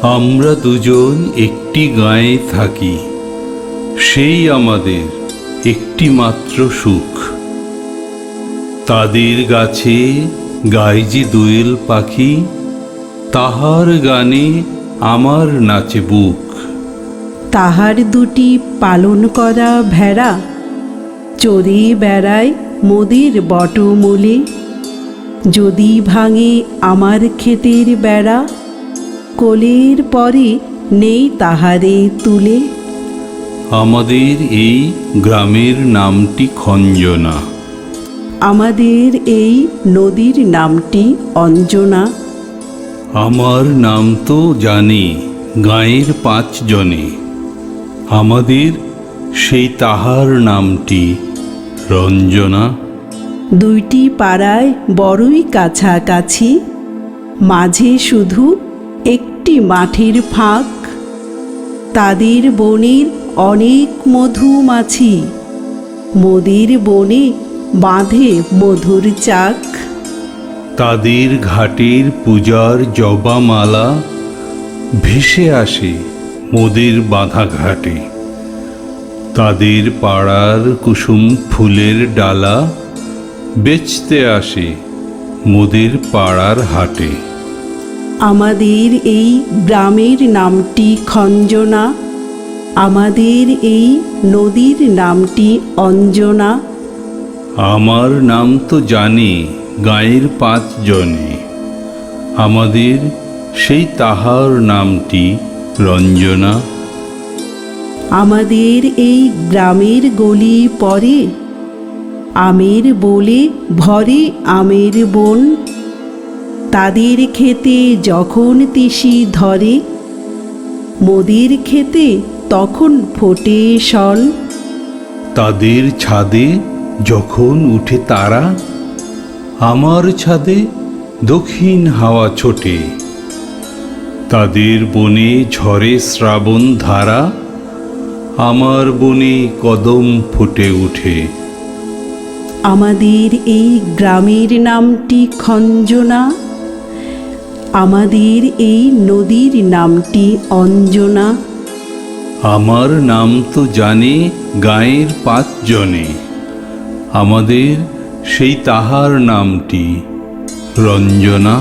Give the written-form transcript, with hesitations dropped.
আমরা দুজন একটি গাঁয়ে থাকি, সেই আমাদের একটি মাত্র সুখ। তাদের গাছে গায় যে দোয়েল পাখি, তাহার গানে আমার নাচে বুক। তাহার দুটি পালন করা ভেড়া চরে বেড়ায় মোদের বটমূলে। যদি ভাঙে আমার ক্ষেতের বেড়া, কোলের পরে নেই তাহারে তুলে। আমাদের এই গ্রামের নামটি খঞ্জনা, আমাদের এই নদীর নামটি অঞ্জনা। আমার নাম তো জানে গাঁয়ের 5 জনে, আমাদের সেই তাহার নামটি রঞ্জনা। দুইটি পাড়ায় বড়ই কাছাকাছি, মাঝে শুধু একটি মাঠের ফাঁক। তাদের বনের অনেক মধুমাছি, মোদের বনে বাঁধে মধুর চাক। তাদের ঘাটের পূজার জবামালা ভেসে আসে মোদের বাঁধা ঘাটে। তাদের পাড়ার কুসুম ফুলের ডালা বেচতে আসে মোদের পাড়ার হাটে। আমাদের এই গ্রামের নামটি খঞ্জনা, আমাদের এই নদীর নামটি অঞ্জনা। আমার নাম তো জানে গাঁয়ের 5 জনে, আমাদের সেই তাহার নামটি রঞ্জনা। আমাদের এই গ্রামের গলি পরে আমের বলে ভরে আমের বন। তাদের খেতে যখন তিসি ধরে, মোদের খেতে তখন ফোটে শন। তাদের ছাদে যখন উঠে তারা, আমার ছাদে দক্ষিণ হাওয়া ছোটে। তাদের বনে ঝরে শ্রাবণ ধারা, আমার বনে কদম ফুটে উঠে। আমাদের এই গ্রামের নামটি খঞ্জনা, আমাদের এই নদীর নামটি অঞ্জনা। আমার নাম তো জানে গাঁয়ের 5 জনে, আমাদের সেই তাহার নামটি রঞ্জনা।